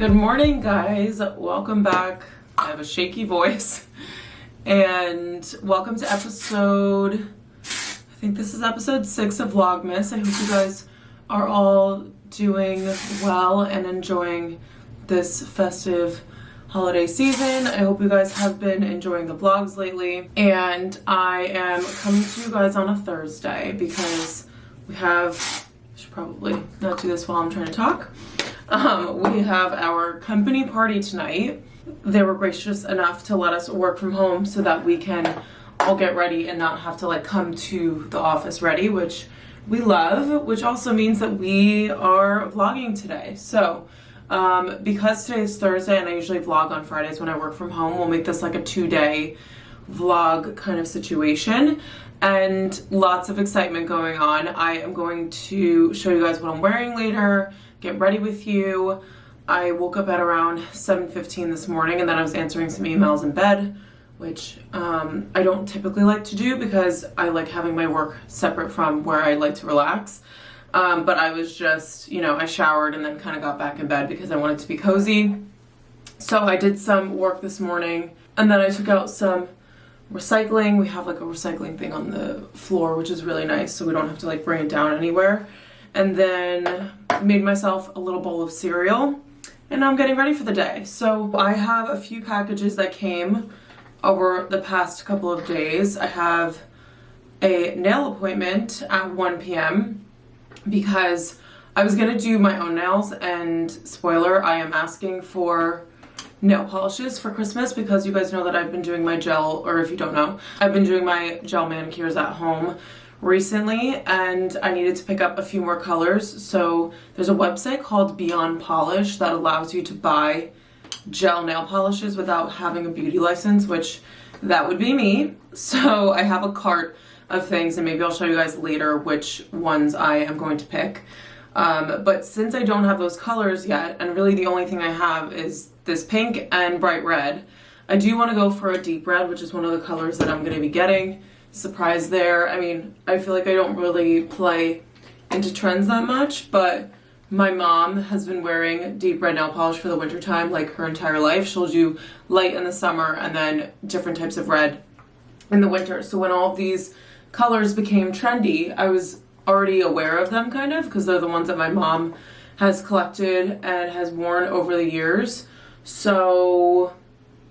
Good morning, guys. Welcome back. I have a shaky voice. And welcome to episode, I think this is episode 6 of Vlogmas. I hope you guys are all doing well and enjoying this festive holiday season. I hope you guys have been enjoying the vlogs lately. And I am coming to you guys on a Thursday because we have, I should probably not do this while I'm trying to talk. We have our company party tonight. They were gracious enough to let us work from home so that we can all get ready and not have to like come to the office ready, which we love, which also means that we are vlogging today. So because today is Thursday and I usually vlog on Fridays when I work from home, we'll make this like a 2-day vlog kind of situation and lots of excitement going on. I am going to show you guys what I'm wearing later, get ready with you. I woke up at around 7:15 this morning and then I was answering some emails in bed, which I don't typically like to do because I like having my work separate from where I like to relax. But I was just, you know, I showered and then kind of got back in bed because I wanted to be cozy. So I did some work this morning and then I took out some recycling. We have like a recycling thing on the floor, which is really nice, so we don't have to like bring it down anywhere. And then made myself a little bowl of cereal and I'm getting ready for the day. So I have a few packages that came over the past couple of days. I have a nail appointment at 1 p.m. because I was gonna do my own nails, and spoiler, I am asking for nail polishes for Christmas because you guys know that I've been doing my gel, or if you don't know, I've been doing my gel manicures at home recently and I needed to pick up a few more colors. So there's a website called Beyond Polish that allows you to buy gel nail polishes without having a beauty license, which that would be me. So I have a cart of things and maybe I'll show you guys later which ones I am going to pick. But since I don't have those colors yet, and really the only thing I have is this pink and bright red, I do want to go for a deep red, which is one of the colors that I'm going to be getting. Surprise there. I mean, I feel like I don't really play into trends that much, but my mom has been wearing deep red nail polish for the winter time like her entire life. She'll do light in the summer and then different types of red in the winter. So when all of these colors became trendy, I was already aware of them kind of because they're the ones that my mom has collected and has worn over the years. So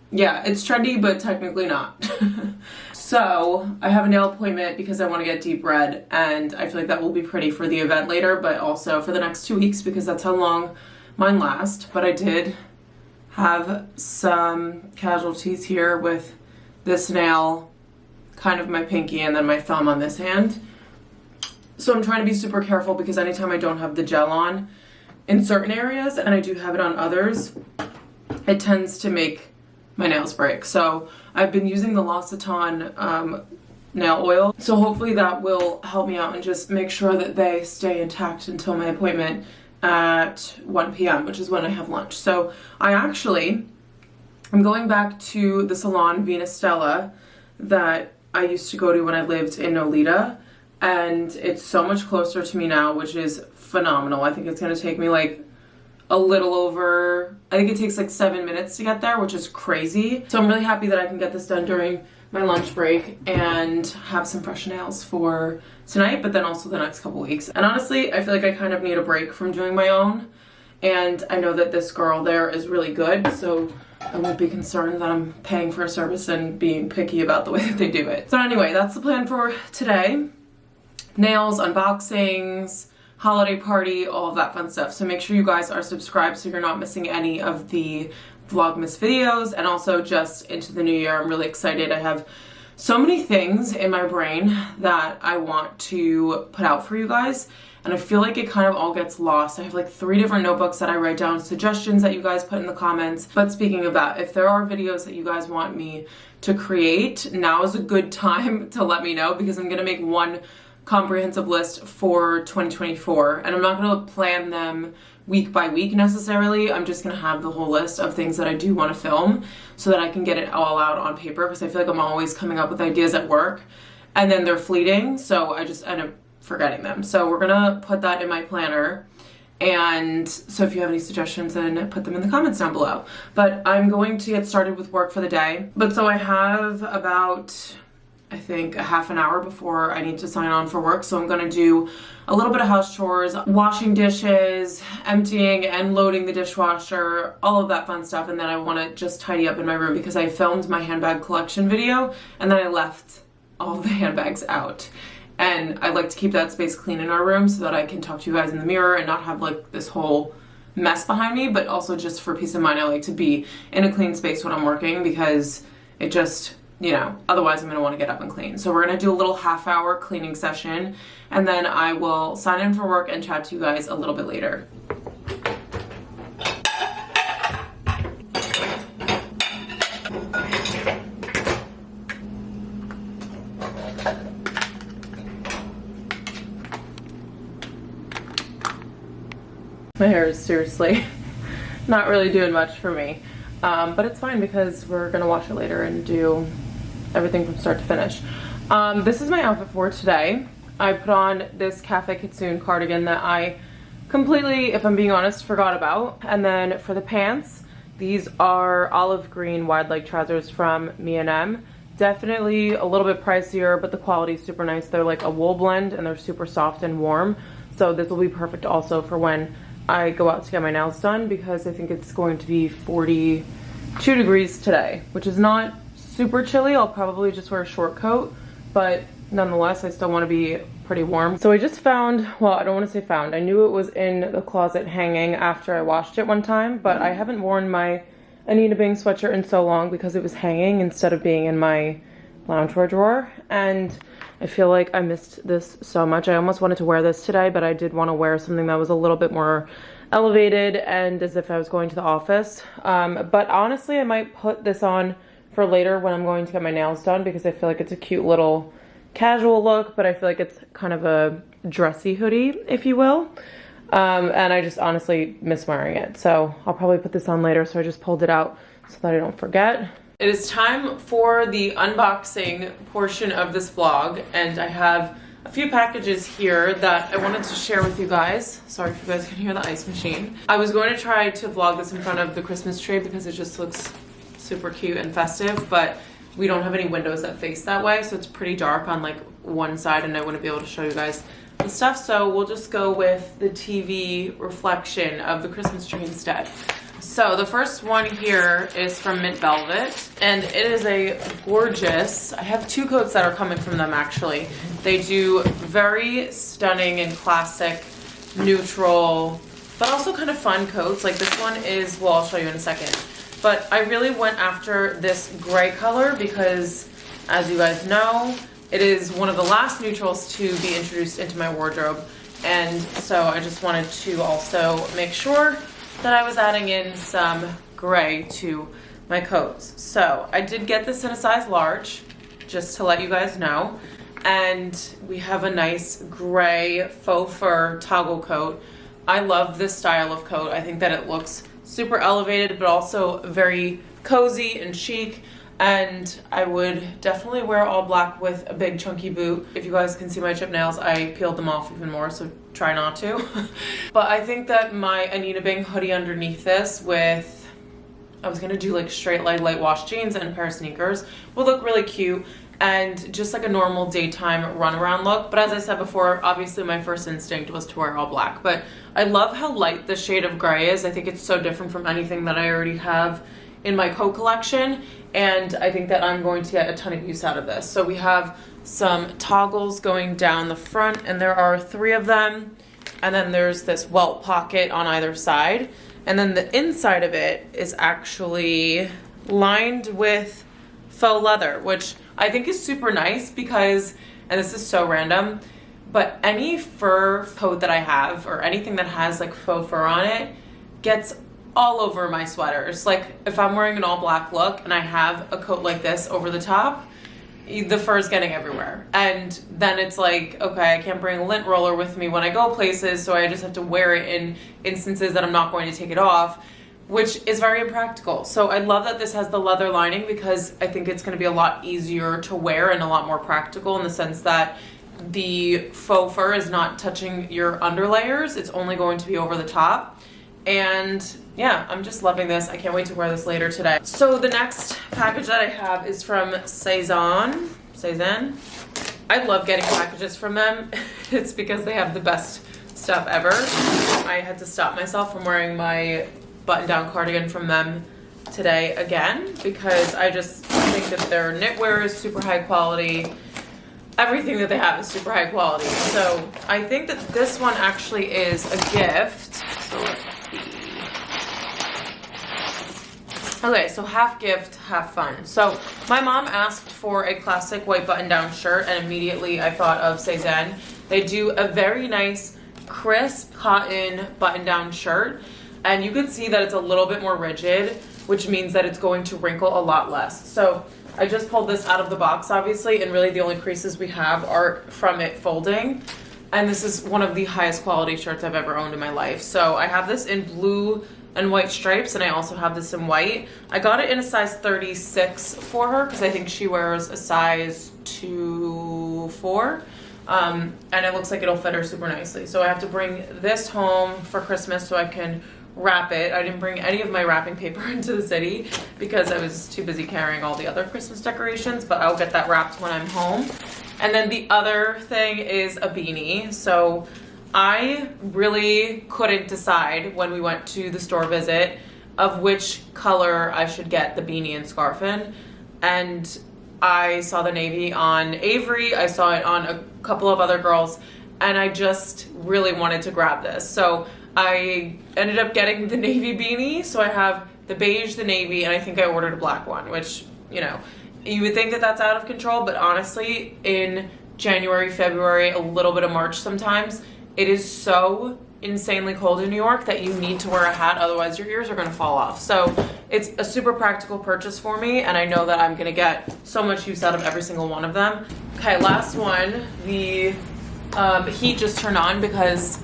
yeah, it's trendy, but technically not. So I have a nail appointment because I want to get deep red, and I feel like that will be pretty for the event later, but also for the next 2 weeks because that's how long mine last. But I did have some casualties here with this nail, kind of my pinky, and then my thumb on this hand. So I'm trying to be super careful because anytime I don't have the gel on in certain areas, and I do have it on others, it tends to make my nails break. So I've been using the L'Occitane nail oil. So hopefully that will help me out and just make sure that they stay intact until my appointment at 1 p.m., which is when I have lunch. So I'm going back to the salon Vina Stella that I used to go to when I lived in Nolita, and it's so much closer to me now, which is phenomenal. I think it's gonna take me like a little over, I think it takes like 7 minutes to get there, which is crazy. So I'm really happy that I can get this done during my lunch break and have some fresh nails for tonight, but then also the next couple weeks. And honestly, I feel like I kind of need a break from doing my own. And I know that this girl there is really good, so I won't be concerned that I'm paying for a service and being picky about the way that they do it. So anyway, that's the plan for today. Nails, unboxings, holiday party, all of that fun stuff. So make sure you guys are subscribed so you're not missing any of the Vlogmas videos. And also just into the new year, I'm really excited. I have so many things in my brain that I want to put out for you guys, and I feel like it kind of all gets lost. I have like 3 different notebooks that I write down suggestions that you guys put in the comments. But speaking of that, if there are videos that you guys want me to create, now is a good time to let me know because I'm gonna make one comprehensive list for 2024, and I'm not going to plan them week by week necessarily. I'm just going to have the whole list of things that I do want to film so that I can get it all out on paper, because I feel like I'm always coming up with ideas at work and then they're fleeting, so I just end up forgetting them. So we're going to put that in my planner And so if you have any suggestions, then put them in the comments down below. But I'm going to get started with work for the day. But so I have about, I think, a half an hour before I need to sign on for work. So I'm gonna do a little bit of house chores, washing dishes, emptying and loading the dishwasher, all of that fun stuff. And then I wanna just tidy up in my room because I filmed my handbag collection video and then I left all of the handbags out. And I like to keep that space clean in our room so that I can talk to you guys in the mirror and not have like this whole mess behind me, but also just for peace of mind, I like to be in a clean space when I'm working because it just, you know, otherwise I'm gonna wanna get up and clean. So we're gonna do a little half-hour cleaning session and then I will sign in for work and chat to you guys a little bit later. My hair is seriously not really doing much for me, but it's fine because we're gonna wash it later and do everything from start to finish. This is my outfit for today. I put on this Cafe Kitsune cardigan that I completely, if I'm being honest, forgot about. And then for the pants, these are olive green wide leg trousers from M&M. Definitely a little bit pricier, but the quality is super nice. They're like a wool blend and they're super soft and warm. So this will be perfect also for when I go out to get my nails done because I think it's going to be 42 degrees today, which is not super chilly. I'll probably just wear a short coat, but nonetheless, I still want to be pretty warm. So I just found, well, I don't want to say found. I knew it was in the closet hanging after I washed it one time, but I haven't worn my Anita Bing sweatshirt in so long because it was hanging instead of being in my loungewear drawer. And I feel like I missed this so much. I almost wanted to wear this today, but I did want to wear something that was a little bit more elevated and as if I was going to the office. But honestly, I might put this on for later when I'm going to get my nails done because I feel like it's a cute little casual look, but I feel like it's kind of a dressy hoodie, if you will. And I just honestly miss wearing it. So I'll probably put this on later. So I just pulled it out so that I don't forget. It is time for the unboxing portion of this vlog, and I have a few packages here that I wanted to share with you guys. Sorry if you guys can hear the ice machine. I was going to try to vlog this in front of the Christmas tree because it just looks super cute and festive, but we don't have any windows that face that way, so it's pretty dark on like one side and I wouldn't be able to show you guys the stuff, so we'll just go with the TV reflection of the Christmas tree instead. So the first one here is from Mint Velvet, and it is a gorgeous, I have two coats that are coming from them actually. They do very stunning and classic, neutral, but also kind of fun coats. Like this one is, well, I'll show you in a second. But I really went after this gray color because, as you guys know, it is one of the last neutrals to be introduced into my wardrobe. And so I just wanted to also make sure that I was adding in some gray to my coats. So I did get this in a size large, just to let you guys know. And we have a nice gray faux fur toggle coat. I love this style of coat. I think that it looks super elevated, but also very cozy and chic. And I would definitely wear all black with a big chunky boot. If you guys can see my chip nails, I peeled them off even more, so try not to. But I think that my Anita Bing hoodie underneath this with, I was gonna do like straight light wash jeans and a pair of sneakers would look really cute and just like a normal daytime run around look. But as I said before, obviously my first instinct was to wear all black. But I love how light the shade of gray is. I think it's so different from anything that I already have in my coat collection, and I think that I'm going to get a ton of use out of this. So we have some toggles going down the front, and there are 3 of them, and then there's this welt pocket on either side, and then the inside of it is actually lined with faux leather, which I think is super nice because, and this is so random, but any fur coat that I have or anything that has like faux fur on it gets all over my sweaters. Like if I'm wearing an all black look and I have a coat like this over the top, the fur is getting everywhere. And then it's like, okay, I can't bring a lint roller with me when I go places, so I just have to wear it in instances that I'm not going to take it off, which is very impractical. So I love that this has the leather lining because I think it's gonna be a lot easier to wear and a lot more practical in the sense that the faux fur is not touching your underlayers. It's only going to be over the top. And yeah, I'm just loving this. I can't wait to wear this later today. So the next package that I have is from Sezane. I love getting packages from them. It's because they have the best stuff ever. I had to stop myself from wearing my button-down cardigan from them today again because I just think that their knitwear is super high quality. Everything that they have is super high quality. So I think that this one actually is a gift. So let's see. Okay, so half gift, half fun. So my mom asked for a classic white button-down shirt, and immediately I thought of Sezane. They do a very nice, crisp cotton button-down shirt, and you can see that it's a little bit more rigid, which means that it's going to wrinkle a lot less. So I just pulled this out of the box, obviously, and really the only creases we have are from it folding. And this is one of the highest quality shirts I've ever owned in my life. So I have this in blue and white stripes, and I also have this in white. I got it in a size 36 for her because I think she wears a size 2-4. And it looks like it'll fit her super nicely. So I have to bring this home for Christmas so I can wrap it. I didn't bring any of my wrapping paper into the city because I was too busy carrying all the other Christmas decorations, but I'll get that wrapped when I'm home. And then the other thing is a beanie. So I really couldn't decide when we went to the store visit of which color I should get the beanie and scarf in. And I saw the navy on Avery, I saw it on a couple of other girls, and I just really wanted to grab this. So I ended up getting the navy beanie. So I have the beige, the navy, and I think I ordered a black one, which, you know, you would think that that's out of control, but honestly, in January, February, a little bit of March sometimes, it is so insanely cold in New York that you need to wear a hat, otherwise your ears are gonna fall off. So it's a super practical purchase for me, and I know that I'm gonna get so much use out of every single one of them. Okay, last one. The heat just turned on because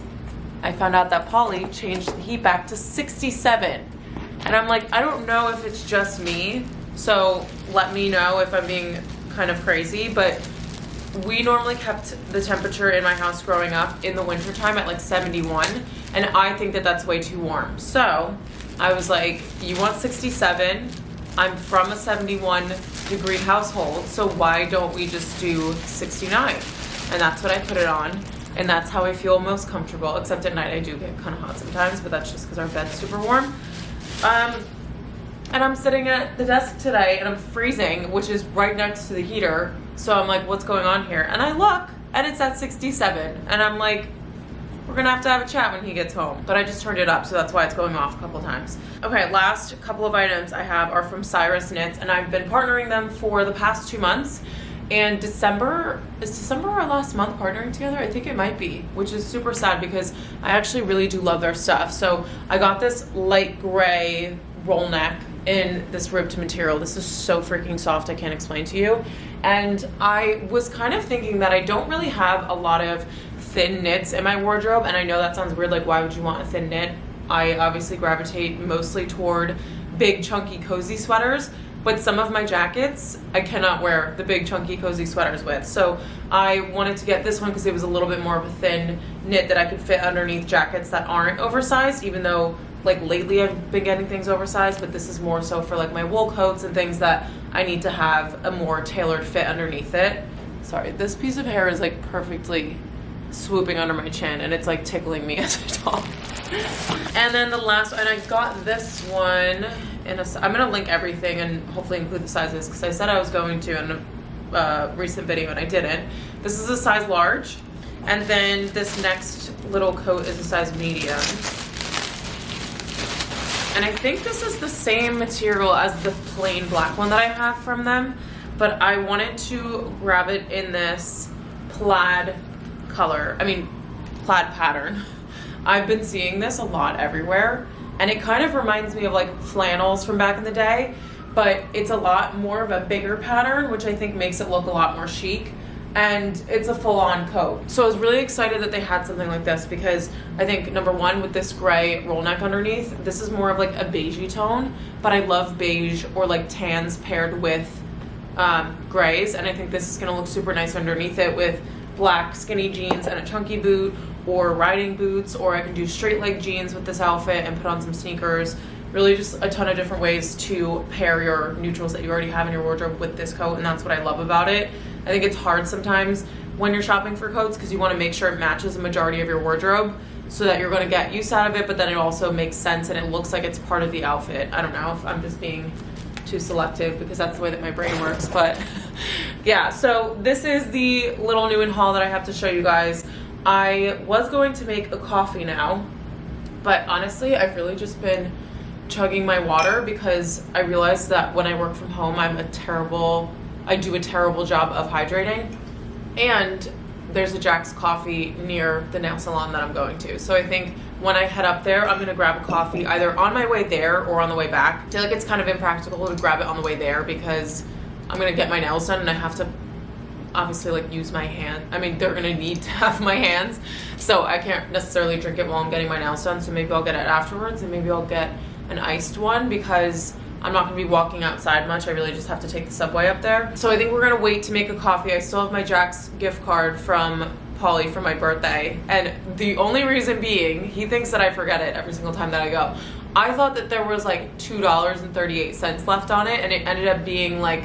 I found out that Polly changed the heat back to 67. And I'm like, I don't know if it's just me, so let me know if I'm being kind of crazy, but we normally kept the temperature in my house growing up in the winter time at like 71, and I think that that's way too warm. So I was like, you want 67? I'm from a 71 degree household, so why don't we just do 69? And that's what I put it on, and that's how I feel most comfortable, except at night I do get kind of hot sometimes, but that's just because our bed's super warm. And I'm sitting at the desk today and I'm freezing, which is right next to the heater. So I'm like, what's going on here? And I look and it's at 67. And I'm like, we're gonna have to have a chat when he gets home. But I just turned it up, so that's why it's going off a couple times. Okay, last couple of items I have are from Cyrus Knits, and I've been partnering them for the past 2 months. And is December our last month partnering together? I think it might be, which is super sad because I actually really do love their stuff. So I got this light gray roll neck in this ribbed material. This is so freaking soft, I can't explain to you. And I was kind of thinking that I don't really have a lot of thin knits in my wardrobe, and I know that sounds weird, like why would you want a thin knit? I obviously gravitate mostly toward big chunky cozy sweaters, but some of my jackets I cannot wear the big chunky cozy sweaters with. So I wanted to get this one because it was a little bit more of a thin knit that I could fit underneath jackets that aren't oversized, even though like lately I've been getting things oversized, but this is more so for like my wool coats and things that I need to have a more tailored fit underneath it. Sorry, this piece of hair is like perfectly swooping under my chin and it's like tickling me as I talk. And then the last one, I got this one in a, I'm gonna link everything and hopefully include the sizes because I said I was going to in a recent video and I didn't. This is a size large, and then this next little coat is a size medium. And I think this is the same material as the plain black one that I have from them, but I wanted to grab it in this plaid color, plaid pattern. I've been seeing this a lot everywhere, and it kind of reminds me of like flannels from back in the day, but it's a lot more of a bigger pattern, which I think makes it look a lot more chic. And it's a full-on coat. So I was really excited that they had something like this because I think, number one, with this gray roll neck underneath, this is more of like a beigey tone, but I love beige or like tans paired with grays, and I think this is gonna look super nice underneath it with black skinny jeans and a chunky boot, or riding boots, or I can do straight leg jeans with this outfit and put on some sneakers. Really just a ton of different ways to pair your neutrals that you already have in your wardrobe with this coat, and that's what I love about it. I think it's hard sometimes when you're shopping for coats because you want to make sure it matches the majority of your wardrobe so that you're going to get use out of it, but then it also makes sense and it looks like it's part of the outfit. I don't know if I'm just being too selective because that's the way that my brain works, but yeah. So this is the little new in haul that I have to show you guys. I was going to make a coffee now, but honestly I've really just been chugging my water because I realized that when I work from home I do a terrible job of hydrating, and there's a Jack's Coffee near the nail salon that I'm going to. So I think when I head up there, I'm gonna grab a coffee either on my way there or on the way back. I feel like it's kind of impractical to grab it on the way there because I'm gonna get my nails done and I have to obviously like use my hand. I mean, they're gonna need to have my hands, so I can't necessarily drink it while I'm getting my nails done. So maybe I'll get it afterwards, and maybe I'll get an iced one because I'm not gonna be walking outside much. I really just have to take the subway up there. So I think we're gonna wait to make a coffee. I still have my Jack's gift card from Polly for my birthday, and the only reason being, he thinks that I forget it every single time that I go. I thought that there was like $2.38 left on it, and it ended up being like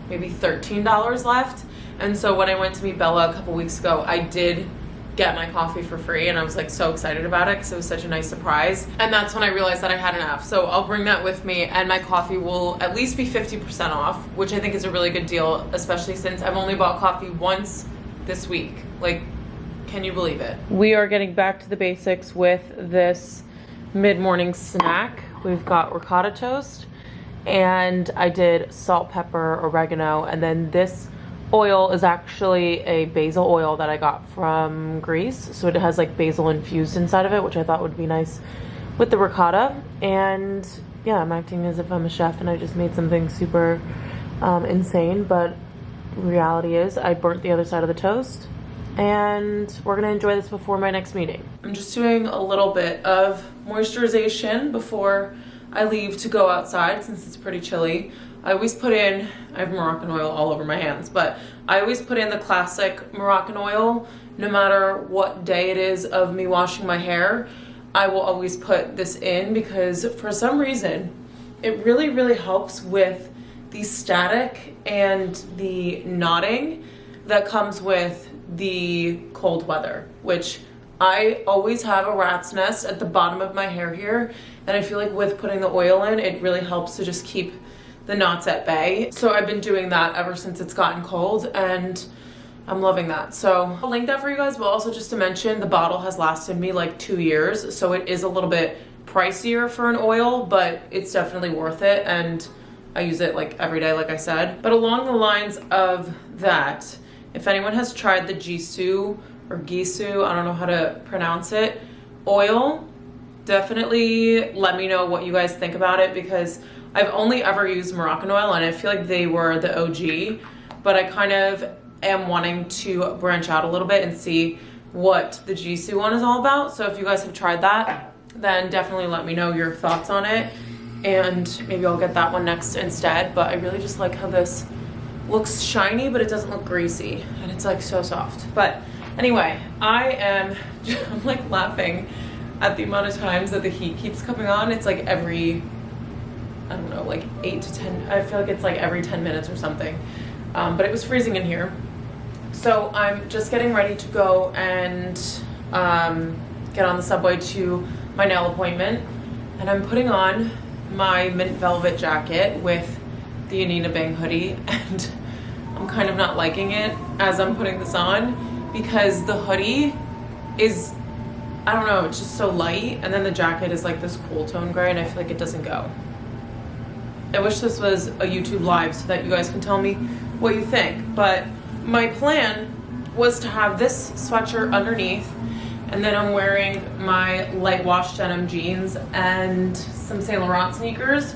maybe $13 left. And so when I went to meet Bella a couple weeks ago, I did get my coffee for free, and I was like so excited about it because it was such a nice surprise. And that's when I realized that I had enough. So I'll bring that with me, and my coffee will at least be 50% off, which I think is a really good deal, especially since I've only bought coffee once this week. Like, can you believe it? We are getting back to the basics with this mid-morning snack. We've got ricotta toast, and I did salt, pepper, oregano, and then this oil is actually a basil oil that I got from Greece. So it has like basil infused inside of it, which I thought would be nice with the ricotta. And yeah, I'm acting as if I'm a chef and I just made something super insane, but reality is I burnt the other side of the toast, and we're gonna enjoy this before my next meeting. I'm just doing a little bit of moisturization before I leave to go outside since it's pretty chilly. I always put in, I have Moroccan oil all over my hands, but I always put in the classic Moroccan oil no matter what day it is of me washing my hair. I will always put this in because for some reason it really, really helps with the static and the knotting that comes with the cold weather, which I always have a rat's nest at the bottom of my hair here, and I feel like with putting the oil in, it really helps to just keep the knots at bay. So I've been doing that ever since it's gotten cold, and I'm loving that. So I'll link that for you guys, but also just to mention, the bottle has lasted me like 2 years, so it is a little bit pricier for an oil, but it's definitely worth it, and I use it like every day, like I said. But along the lines of that, if anyone has tried the Jisoo or Gisu, I don't know how to pronounce it, oil, definitely let me know what you guys think about it, because I've only ever used Moroccan oil and I feel like they were the OG, but I kind of am wanting to branch out a little bit and see what the Jisoo one is all about. So if you guys have tried that, then definitely let me know your thoughts on it, and maybe I'll get that one next instead. But I really just like how this looks shiny, but it doesn't look greasy, and it's like so soft. But anyway, I'm like laughing at the amount of times that the heat keeps coming on. It's like every, I don't know, like 8 to 10, I feel like it's like every 10 minutes or something. But it was freezing in here. So I'm just getting ready to go and get on the subway to my nail appointment. And I'm putting on my mint velvet jacket with the Anina Bang hoodie, and I'm kind of not liking it as I'm putting this on because the hoodie is, I don't know, it's just so light, and then the jacket is like this cool tone gray, and I feel like it doesn't go. I wish this was a YouTube live so that you guys can tell me what you think, but my plan was to have this sweatshirt underneath, and then I'm wearing my light wash denim jeans and some Saint Laurent sneakers.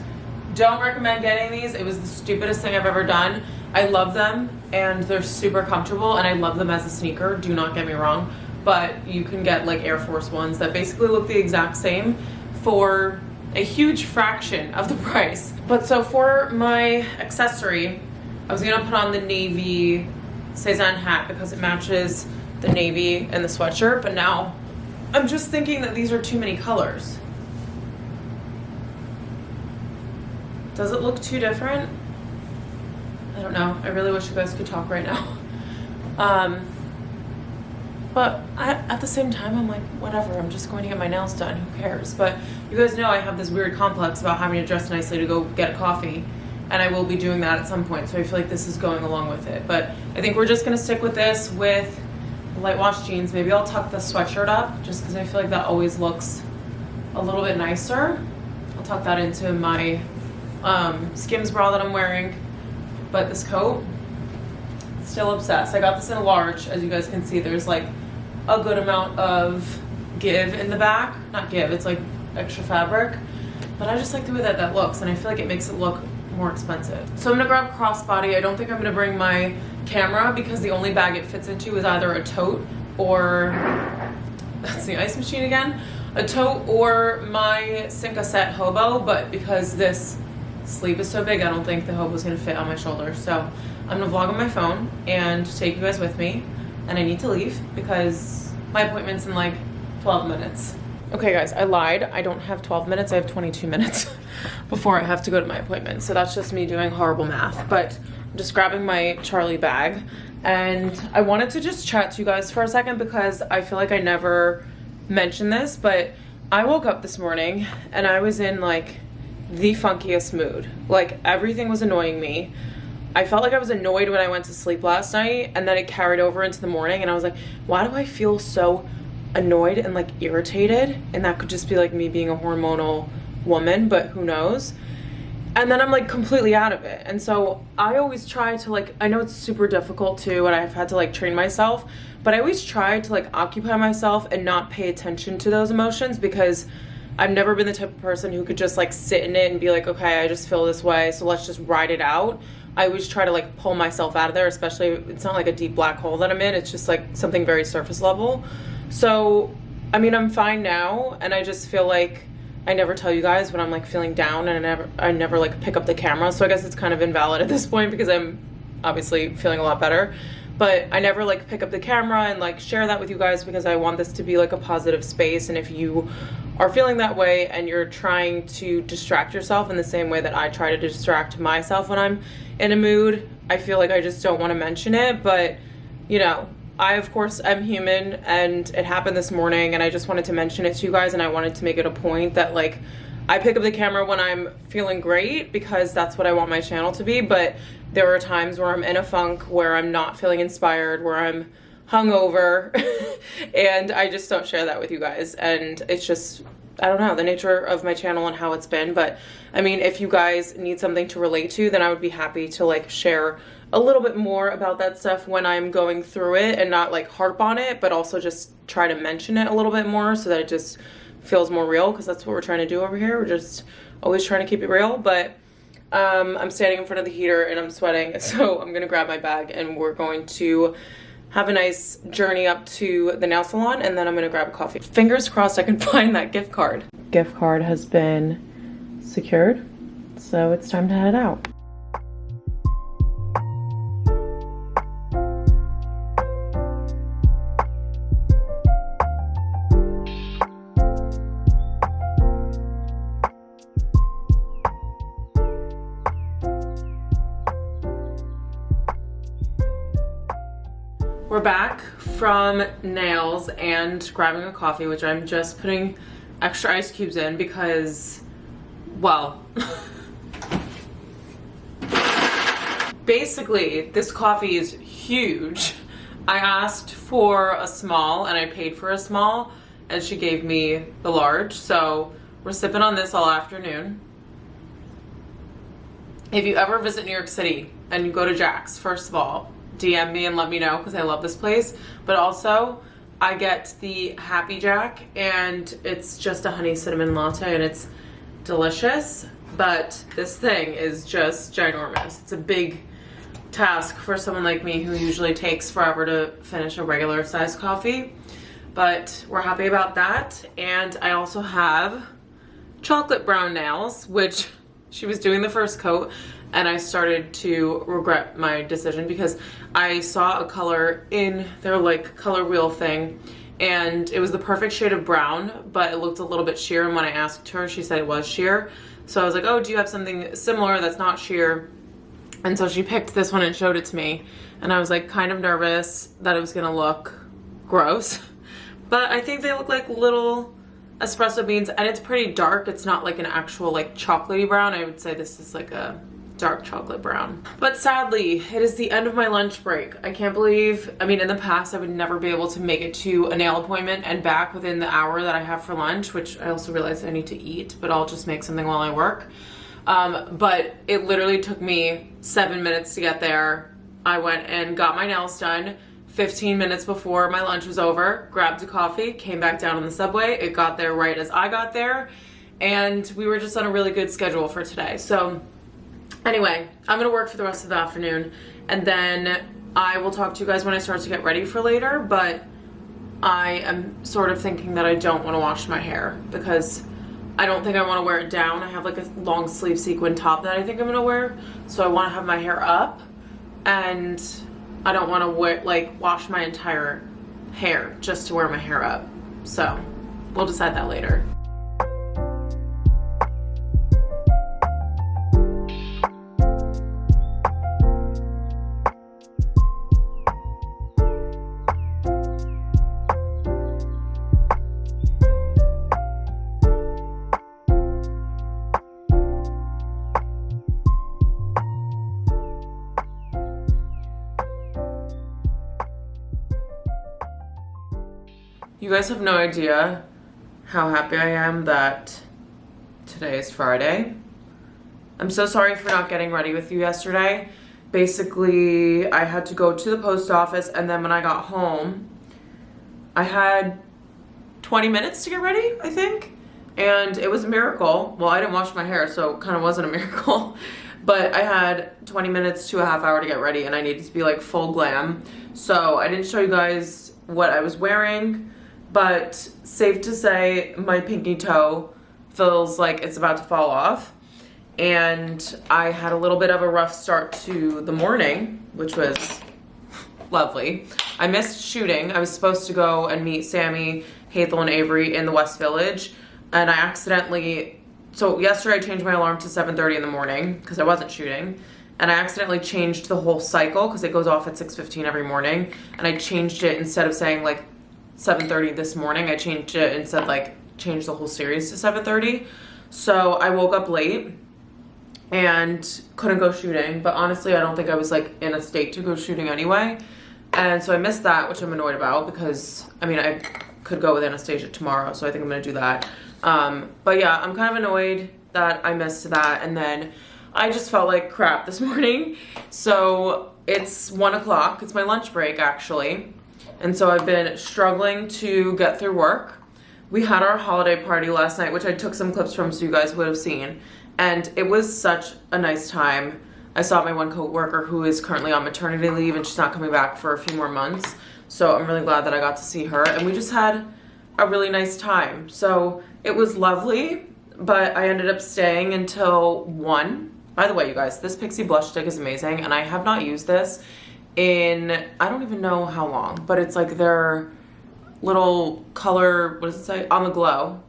Don't recommend getting these. It was the stupidest thing I've ever done. I love them and they're super comfortable, and I love them as a sneaker, do not get me wrong, but you can get like Air Force Ones that basically look the exact same for a huge fraction of the price. But so for my accessory, I was gonna put on the navy Sezane hat because it matches the navy and the sweatshirt, but now I'm just thinking that these are too many colors. Does it look too different? I don't know. I really wish you guys could talk right now. But at the same time, I'm like, whatever, I'm just going to get my nails done, who cares? But you guys know I have this weird complex about having to dress nicely to go get a coffee, and I will be doing that at some point, so I feel like this is going along with it. But I think we're just gonna stick with this with light wash jeans. Maybe I'll tuck the sweatshirt up, just because I feel like that always looks a little bit nicer. I'll tuck that into my Skims bra that I'm wearing, but this coat, still obsessed. I got this in a large. As you guys can see, there's like a good amount of give in the back. Not give, it's like extra fabric. But I just like the way that that looks, and I feel like it makes it look more expensive. So I'm gonna grab crossbody. I don't think I'm gonna bring my camera because the only bag it fits into is either a tote or, that's the ice machine again, a tote or my Cinca set hobo, but because this sleeve is so big, I don't think the hobo's gonna fit on my shoulder. So I'm gonna vlog on my phone and take you guys with me, and I need to leave because my appointment's in like 12 minutes. Okay guys, I lied. I don't have 12 minutes, I have 22 minutes before I have to go to my appointment. So that's just me doing horrible math, but I'm just grabbing my Charlie bag. And I wanted to just chat to you guys for a second because I feel like I never mentioned this, but I woke up this morning and I was in like the funkiest mood. Like everything was annoying me. I felt like I was annoyed when I went to sleep last night, and then it carried over into the morning, and I was like, why do I feel so annoyed and like irritated? And that could just be like me being a hormonal woman, but who knows? And then I'm like completely out of it. And so I always try to like, I know it's super difficult too, and I've had to like train myself, but I always try to like occupy myself and not pay attention to those emotions, because I've never been the type of person who could just like sit in it and be like, okay, I just feel this way, so let's just ride it out. I always try to like pull myself out of there, especially it's not like a deep black hole that I'm in, it's just like something very surface level. So, I mean, I'm fine now, and I just feel like I never tell you guys when I'm like feeling down, and I never like pick up the camera, so I guess it's kind of invalid at this point because I'm obviously feeling a lot better. But I never like pick up the camera and like share that with you guys because I want this to be like a positive space, and if you are feeling that way and you're trying to distract yourself in the same way that I try to distract myself when I'm in a mood, I feel like I just don't want to mention it. But you know, I of course am human, and it happened this morning, and I just wanted to mention it to you guys, and I wanted to make it a point that like I pick up the camera when I'm feeling great because that's what I want my channel to be. But there are times where I'm in a funk, where I'm not feeling inspired, where I'm hungover, and I just don't share that with you guys. And it's just, I don't know, the nature of my channel and how it's been. But I mean, if you guys need something to relate to, then I would be happy to like share a little bit more about that stuff when I'm going through it, and not like harp on it, but also just try to mention it a little bit more so that it just feels more real, because that's what we're trying to do over here. We're just always trying to keep it real. But I'm standing in front of the heater and I'm sweating, so I'm gonna grab my bag and we're going to have a nice journey up to the nail salon, and then I'm gonna grab a coffee. Fingers crossed I can find that gift card. Gift card has been secured, so it's time to head out. We're back from nails and grabbing a coffee, which I'm just putting extra ice cubes in because, well, basically this coffee is huge. I asked for a small and I paid for a small, and she gave me the large, so we're sipping on this all afternoon. If you ever visit New York City and you go to Jack's, first of all, DM me and let me know because I love this place. But also, I get the Happy Jack, and it's just a honey cinnamon latte, and it's delicious. But this thing is just ginormous. It's a big task for someone like me who usually takes forever to finish a regular size coffee. But we're happy about that. And I also have chocolate brown nails, which she was doing the first coat, and I started to regret my decision because I saw a color in their like color wheel thing, and it was the perfect shade of brown, but it looked a little bit sheer, and when I asked her, she said it was sheer. So I was like, oh, do you have something similar that's not sheer? And so she picked this one and showed it to me, and I was like kind of nervous that it was gonna look gross, but I think they look like little espresso beans, and it's pretty dark. It's not like an actual like chocolatey brown. I would say this is like a dark chocolate brown. But sadly, it is the end of my lunch break. I can't believe, I mean, in the past I would never be able to make it to a nail appointment and back within the hour that I have for lunch, which I also realize I need to eat, but I'll just make something while I work. But it literally took me 7 minutes to get there. I went and got my nails done 15 minutes before my lunch was over, grabbed a coffee, came back down on the subway. It got there right as I got there, and we were just on a really good schedule for today. So anyway, I'm gonna work for the rest of the afternoon, and then I will talk to you guys when I start to get ready for later, but I am sort of thinking that I don't wanna wash my hair because I don't think I wanna wear it down. I have like a long sleeve sequin top that I think I'm gonna wear, so I wanna have my hair up, and I don't want to wash my entire hair just to wear my hair up. So we'll decide that later. You guys have no idea how happy I am that today is Friday. I'm so sorry for not getting ready with you yesterday. Basically, I had to go to the post office, and then when I got home, I had 20 minutes to get ready, I think. And it was a miracle. Well, I didn't wash my hair, so it kind of wasn't a miracle. But I had 20 minutes to a half hour to get ready, and I needed to be like full glam. So I didn't show you guys what I was wearing, but safe to say my pinky toe feels like it's about to fall off. And I had a little bit of a rough start to the morning, which was lovely. I missed shooting. I was supposed to go and meet Sammy, Hathel, and Avery in the West Village, and I accidentally, so yesterday I changed my alarm to 7:30 in the morning because I wasn't shooting, and I accidentally changed the whole cycle because it goes off at 6:15 every morning, and I changed it, instead of saying like 7:30 this morning, I changed it and said like change the whole series to 7:30. So I woke up late and couldn't go shooting, but honestly I don't think I was like in a state to go shooting anyway, and so I missed that, which I'm annoyed about because I mean I could go with Anastasia tomorrow, so I think I'm gonna do that. But yeah, I'm kind of annoyed that I missed that, and then I just felt like crap this morning. So it's 1 o'clock, it's my lunch break actually, and so I've been struggling to get through work. We had our holiday party last night, which I took some clips from so you guys would have seen, and it was such a nice time. I saw my one coworker who is currently on maternity leave, and she's not coming back for a few more months, so I'm really glad that I got to see her, and we just had a really nice time. So it was lovely, but I ended up staying until 1. By the way, you guys, this Pixie blush stick is amazing, and I have not used this in I don't even know how long, but it's like their little color, what does it say, On the Glow,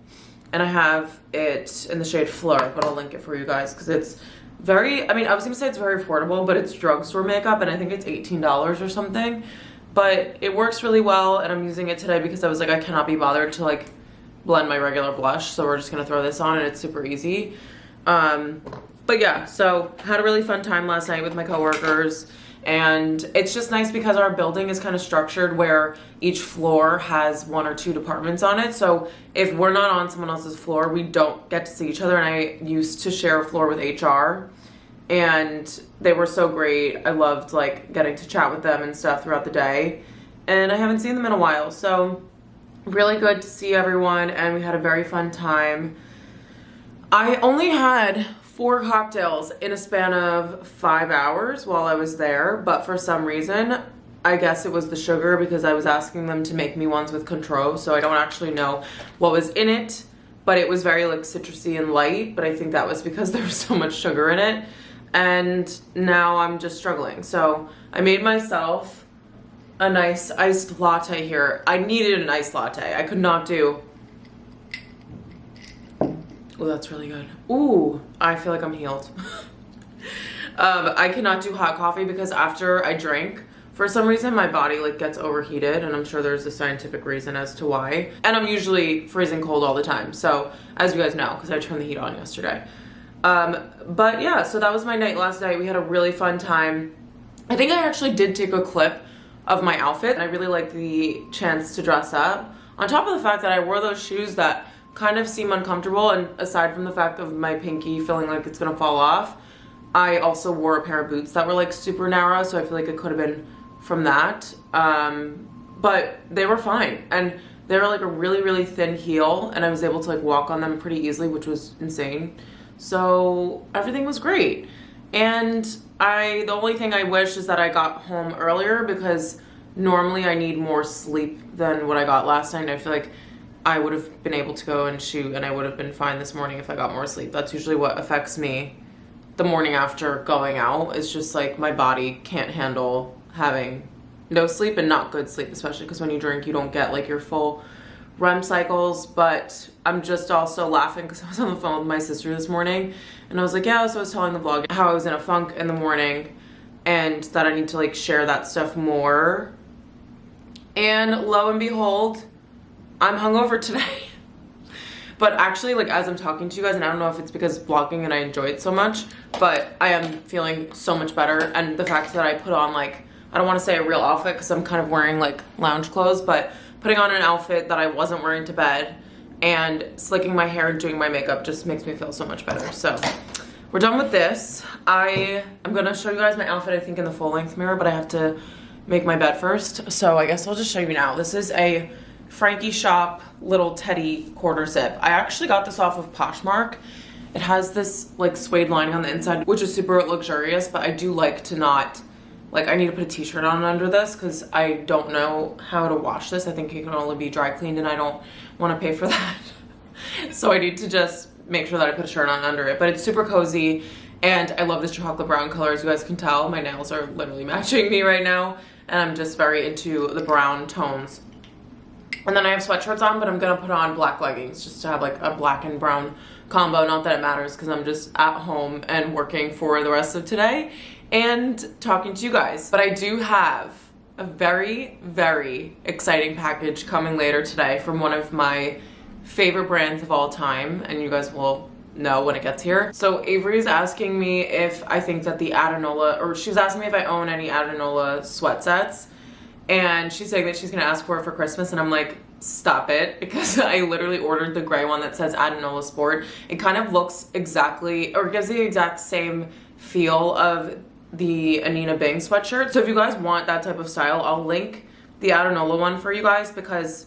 and I have it in the shade Fleur, but I'll link it for you guys because it's very, I mean, I was gonna say it's very affordable, but it's drugstore makeup, and I think it's $18 or something, but it works really well, and I'm using it today because I was like, I cannot be bothered to like blend my regular blush, so we're just gonna throw this on, and it's super easy. But yeah, so had a really fun time last night with my coworkers, and it's just nice because our building is kind of structured where each floor has 1 or 2 departments on it, so if we're not on someone else's floor, we don't get to see each other. And I used to share a floor with HR, and they were so great. I loved like getting to chat with them and stuff throughout the day, and I haven't seen them in a while, so really good to see everyone, and we had a very fun time. I only had 4 cocktails in a span of 5 hours while I was there, but for some reason, I guess it was the sugar, because I was asking them to make me ones with Cointreau, so I don't actually know what was in it, but it was very like citrusy and light, but I think that was because there was so much sugar in it. and now I'm just struggling. So I made myself a nice iced latte here. I needed an iced latte. I could not do... Oh, that's really good. Ooh, I feel like I'm healed. I cannot do hot coffee because after I drink, for some reason my body like gets overheated, and I'm sure there's a scientific reason as to why. And I'm usually freezing cold all the time, so as you guys know, because I turned the heat on yesterday. But yeah, so that was my night last night. We had a really fun time. I think I actually did take a clip of my outfit, and I really liked the chance to dress up. On top of the fact that I wore those shoes that kind of seem uncomfortable, and aside from the fact of my pinky feeling like it's gonna fall off, I also wore a pair of boots that were like super narrow, so I feel like it could have been from that. But they were fine, and they were like a really thin heel, and I was able to like walk on them pretty easily, which was insane. So everything was great. And the only thing I wish is that I got home earlier, because normally I need more sleep than what I got last night, and I feel like I would have been able to go and shoot and I would have been fine this morning if I got more sleep. That's usually what affects me the morning after going out. It's just like my body can't handle having no sleep, and not good sleep, especially because when you drink you don't get like your full REM cycles. But I'm just also laughing because I was on the phone with my sister this morning, and I was like, yeah, so I was telling the vlog how I was in a funk in the morning and that I need to like share that stuff more. And lo and behold, I'm hungover today. But actually, like, as I'm talking to you guys, and I don't know if it's because vlogging and I enjoy it so much, but I am feeling so much better. And the fact that I put on, like, I don't want to say a real outfit because I'm kind of wearing like lounge clothes, but putting on an outfit that I wasn't wearing to bed and slicking my hair and doing my makeup just makes me feel so much better. So we're done with this. I'm gonna show you guys my outfit, I think, in the full length mirror, but I have to make my bed first. So I guess I'll just show you now. This is a Frankie Shop little teddy quarter zip. I actually got this off of Poshmark. It has this like suede lining on the inside, which is super luxurious, but I do like to not, like, I need to put a t-shirt on under this because I don't know how to wash this. I think it can only be dry cleaned, and I don't want to pay for that. So I need to just make sure that I put a shirt on under it. But it's super cozy, and I love this chocolate brown color. As you guys can tell, my nails are literally matching me right now, and I'm just very into the brown tones. And then I have sweatshirts on, but I'm gonna put on black leggings just to have like a black and brown combo. Not that it matters because I'm just at home and working for the rest of today and talking to you guys. But I do have a very exciting package coming later today from one of my favorite brands of all time, and you guys will know when it gets here. So Avery's asking me if I think that the Adenola, or she was asking me if I own any Adenola sweat sets. And she's saying that she's gonna ask for it for Christmas, and I'm like, stop it, because I literally ordered the gray one that says Adenola Sport. It kind of looks exactly, or gives the exact same feel of the Anina Bing sweatshirt. So if you guys want that type of style, I'll link the Adenola one for you guys because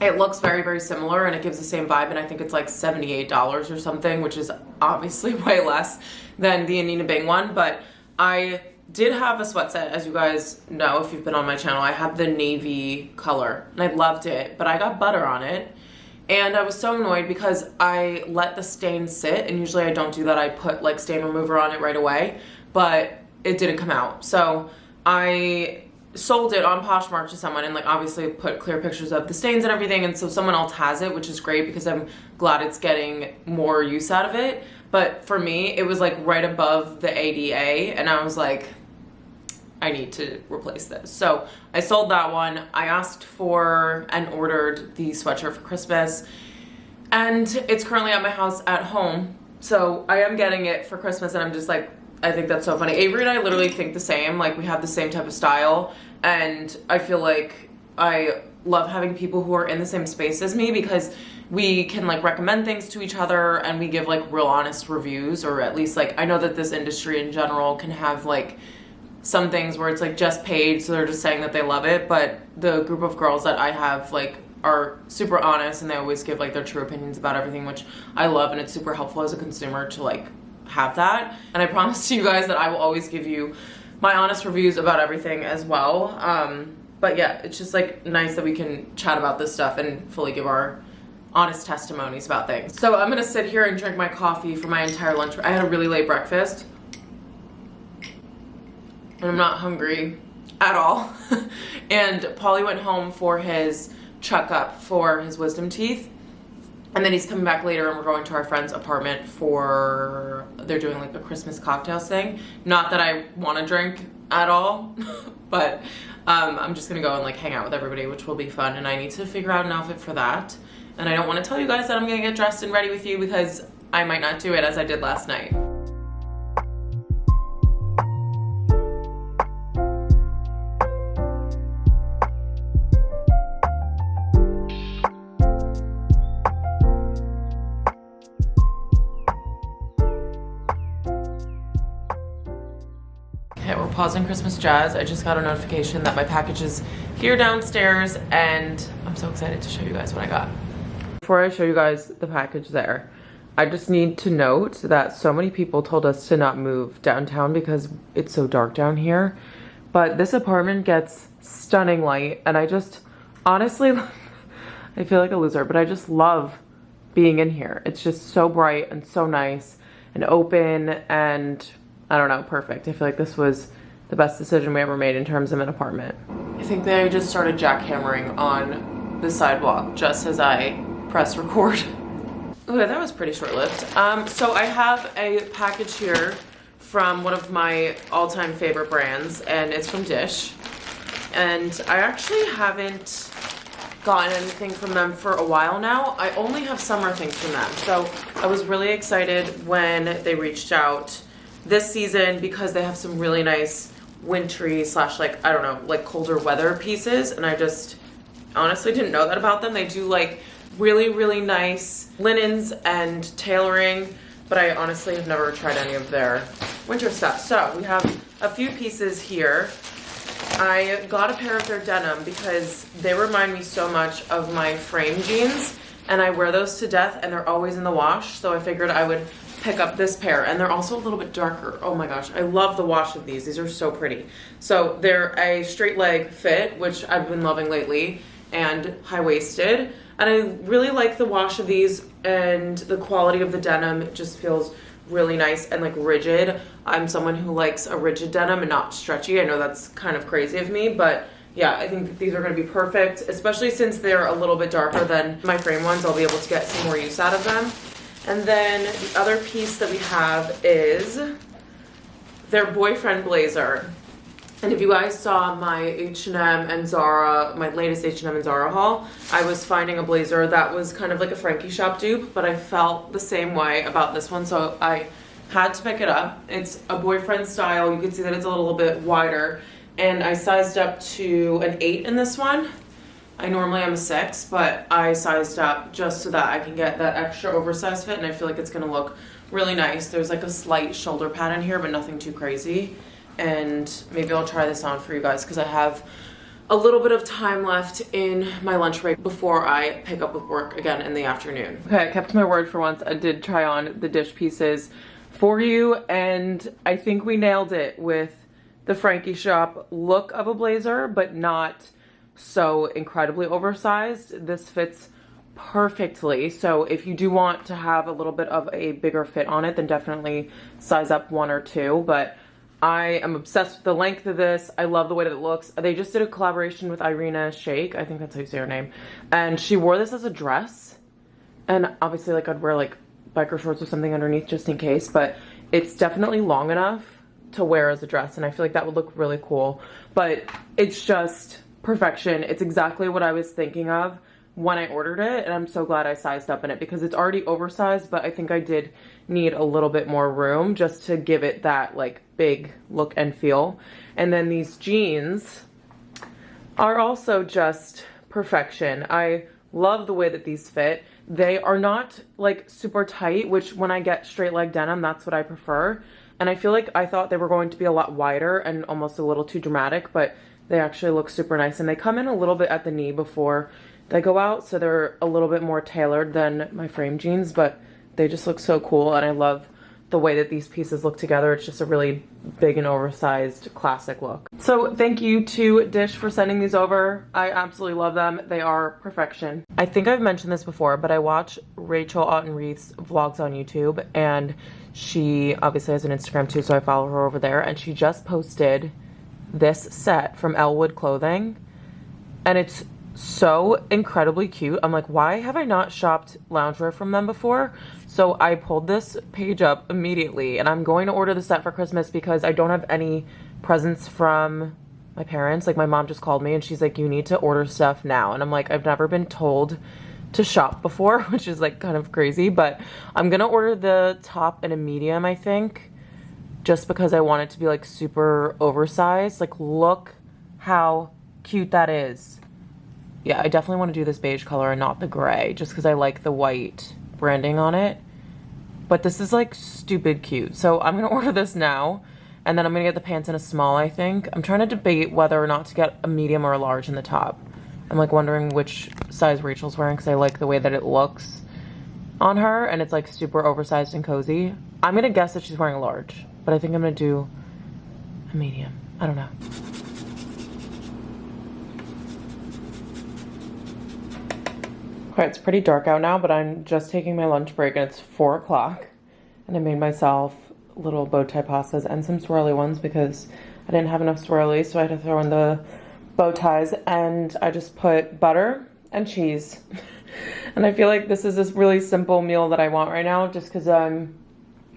it looks very similar and it gives the same vibe, and I think it's like $78 or something, which is obviously way less than the Anina Bing one. But I did have a sweat set, as you guys know if you've been on my channel. I had the navy color and I loved it, but I got butter on it, and I was so annoyed because I let the stain sit, and usually I don't do that. I put like stain remover on it right away, but it didn't come out. So I sold it on Poshmark to someone and like obviously put clear pictures of the stains and everything, and so someone else has it, which is great because I'm glad it's getting more use out of it. But for me, it was like right above the ADA, and I was like, I need to replace this. So I sold that one. I asked for and ordered the sweatshirt for Christmas, and it's currently at my house at home. So I am getting it for Christmas, and I'm just like, I think that's so funny. Avery and I literally think the same. Like, we have the same type of style, and I feel like I love having people who are in the same space as me because we can like recommend things to each other, and we give like real honest reviews, or at least like, I know that this industry in general can have like some things where it's like just paid, so they're just saying that they love it, but the group of girls that I have like are super honest, and they always give like their true opinions about everything, which I love, and it's super helpful as a consumer to like have that. And I promise to you guys that I will always give you my honest reviews about everything as well. But yeah, it's just like nice that we can chat about this stuff and fully give our honest testimonies about things. So I'm gonna sit here and drink my coffee for my entire lunch. I had a really late breakfast, and I'm not hungry at all. And Paulie went home for his checkup for his wisdom teeth, and then he's coming back later, and we're going to our friend's apartment for, they're doing like a Christmas cocktails thing. Not that I want to drink at all, but I'm just gonna go and like hang out with everybody, which will be fun, and I need to figure out an outfit for that. And I don't want to tell you guys that I'm gonna get dressed and ready with you because I might not do it as I did last night. Okay, we're pausing Christmas jazz. I just got a notification that my package is here downstairs, and I'm so excited to show you guys what I got. Before I show you guys the package there, I just need to note that so many people told us to not move downtown because it's so dark down here. But this apartment gets stunning light, and I just, honestly, I feel like a loser, but I just love being in here. It's just so bright and so nice and open, and I don't know, perfect. I feel like this was the best decision we ever made in terms of an apartment. I think they just started jackhammering on the sidewalk just as I press record. Okay, that was pretty short-lived. So I have a package here from one of my all-time favorite brands, and it's from Dish. And I actually haven't gotten anything from them for a while now. I only have summer things from them. So I was really excited when they reached out this season because they have some really nice wintry slash like, I don't know, like colder weather pieces. And I just honestly didn't know that about them. They do like really, really nice linens and tailoring, but I honestly have never tried any of their winter stuff. So we have a few pieces here. I got a pair of their denim because they remind me so much of my frame jeans, and I wear those to death and they're always in the wash. So I figured I would pick up this pair, and they're also a little bit darker. Oh my gosh, I love the wash of these. These are so pretty. So they're a straight leg fit, which I've been loving lately, and high-waisted. And I really like the wash of these, and the quality of the denim. It just feels really nice and like rigid. I'm someone who likes a rigid denim and not stretchy. I know that's kind of crazy of me, but yeah, I think that these are gonna be perfect, especially since they're a little bit darker than my frame ones. I'll be able to get some more use out of them. And then the other piece that we have is their boyfriend blazer. And if you guys saw my H&M and Zara, my latest H&M and Zara haul, I was finding a blazer that was kind of like a Frankie Shop dupe, but I felt the same way about this one, so I had to pick it up. It's a boyfriend style. You can see that it's a little bit wider, and I sized up to an 8 in this one. I normally am a 6, but I sized up just so that I can get that extra oversized fit, and I feel like it's gonna look really nice. There's like a slight shoulder pad in here, but nothing too crazy. And maybe I'll try this on for you guys because I have a little bit of time left in my lunch break before I pick up with work again in the afternoon. Okay, I kept my word for once. I did try on the Dish pieces for you, and I think we nailed it with the Frankie Shop look of a blazer, but not so incredibly oversized. This fits perfectly. So if you do want to have a little bit of a bigger fit on it, then definitely size up 1 or 2. But I am obsessed with the length of this. I love the way that it looks. They just did a collaboration with Irina Shayk. I think that's how you say her name. And she wore this as a dress. And obviously, like, I'd wear, like, biker shorts or something underneath just in case. But it's definitely long enough to wear as a dress. And I feel like that would look really cool. But it's just perfection. It's exactly what I was thinking of when I ordered it, and I'm so glad I sized up in it because it's already oversized, but I think I did need a little bit more room just to give it that like big look and feel. And then these jeans are also just perfection. I love the way that these fit. They are not like super tight, which when I get straight leg denim, that's what I prefer. And I feel like I thought they were going to be a lot wider and almost a little too dramatic, but they actually look super nice. And they come in a little bit at the knee before they go out, so they're a little bit more tailored than my frame jeans, but they just look so cool, and I love the way that these pieces look together. It's just a really big and oversized classic look. So thank you to Dish for sending these over. I absolutely love them. They are perfection. I think I've mentioned this before, but I watch Rachel Ottenreith's vlogs on YouTube, and she obviously has an Instagram too, so I follow her over there, and she just posted this set from Elwood Clothing, and it's so incredibly cute. I'm like, why have I not shopped loungewear from them before? So I pulled this page up immediately, and I'm going to order the set for Christmas because I don't have any presents from my parents. Like, my mom just called me and she's like, you need to order stuff now. And I'm like, I've never been told to shop before, which is like kind of crazy, but I'm gonna order the top in a medium, I think, just because I want it to be like super oversized. Like, look how cute that is. Yeah, I definitely want to do this beige color and not the gray, just because I like the white branding on it. But this is like stupid cute. So I'm gonna order this now, and then I'm gonna get the pants in a small, I think. I'm trying to debate whether or not to get a medium or a large in the top. I'm like wondering which size Rachel's wearing because I like the way that it looks on her, and it's like super oversized and cozy. I'm gonna guess that she's wearing a large, but I think I'm gonna do a medium. I don't know. Okay, it's pretty dark out now, but I'm just taking my lunch break and it's 4 o'clock. And I made myself little bow tie pastas and some swirly ones because I didn't have enough swirlies, so I had to throw in the bow ties. And I just put butter and cheese. And I feel like this is this really simple meal that I want right now just because I'm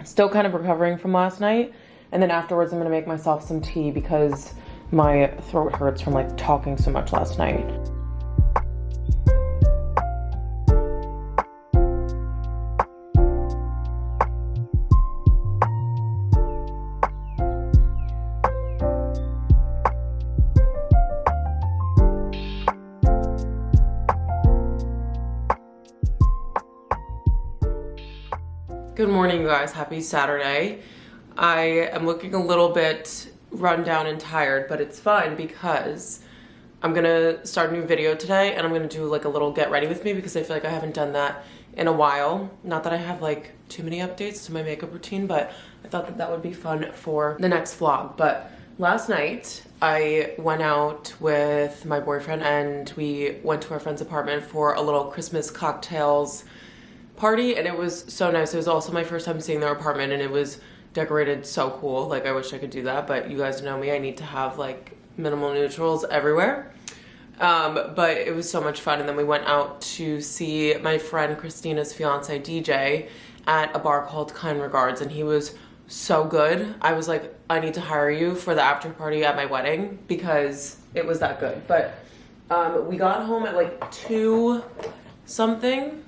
still kind of recovering from last night. And then afterwards I'm gonna make myself some tea because my throat hurts from like talking so much last night. Good morning, you guys. Happy Saturday. I am looking a little bit run down and tired, but it's fine because I'm gonna start a new video today and I'm gonna do like a little get ready with me because I feel like I haven't done that in a while. Not that I have like too many updates to my makeup routine, but I thought that that would be fun for the next vlog. But last night I went out with my boyfriend and we went to our friend's apartment for a little Christmas cocktails party, and it was so nice. It was also my first time seeing their apartment and it was decorated so cool. Like, I wish I could do that, but you guys know me, I need to have like minimal neutrals everywhere. But it was so much fun. And then we went out to see my friend Christina's fiance DJ at a bar called Kind Regards, and he was so good. I was like, I need to hire you for the after party at my wedding because it was that good. But we got home at like 2 something.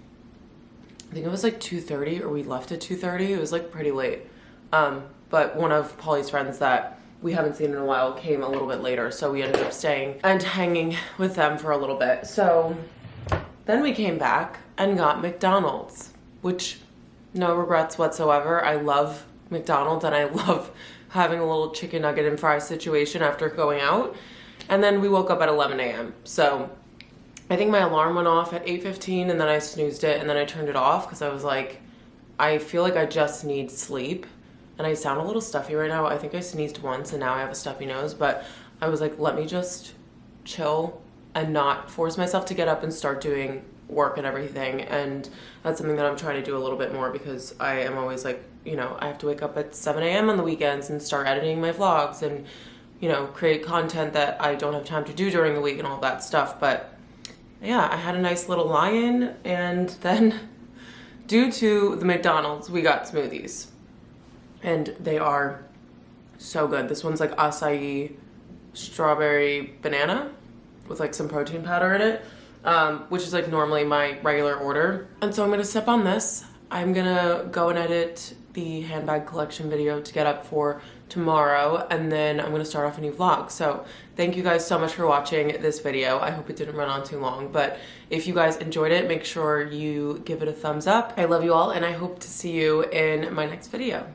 I think it was like 2:30, or we left at 2:30. It was like pretty late. But one of Polly's friends that we haven't seen in a while came a little bit later, so we ended up staying and hanging with them for a little bit. So then we came back and got McDonald's, which no regrets whatsoever. I love McDonald's and I love having a little chicken nugget and fries situation after going out. And then we woke up at 11 a.m. So I think my alarm went off at 8:15 and then I snoozed it and then I turned it off because I was like, I feel like I just need sleep. And I sound a little stuffy right now. I think I sneezed once and now I have a stuffy nose, but I was like, let me just chill and not force myself to get up and start doing work and everything. And that's something that I'm trying to do a little bit more because I am always like, you know, I have to wake up at 7 a.m. on the weekends and start editing my vlogs and, you know, create content that I don't have time to do during the week and all that stuff. But yeah, I had a nice little lie-in, and then due to the McDonald's, we got smoothies. And they are so good. This one's like acai strawberry banana with like some protein powder in it, which is like normally my regular order. And so I'm gonna sip on this. I'm gonna go and edit the handbag collection video to get up for tomorrow, and then I'm gonna start off a new vlog. So thank you guys so much for watching this video. I hope it didn't run on too long, but if you guys enjoyed it, make sure you give it a thumbs up. I love you all, and I hope to see you in my next video.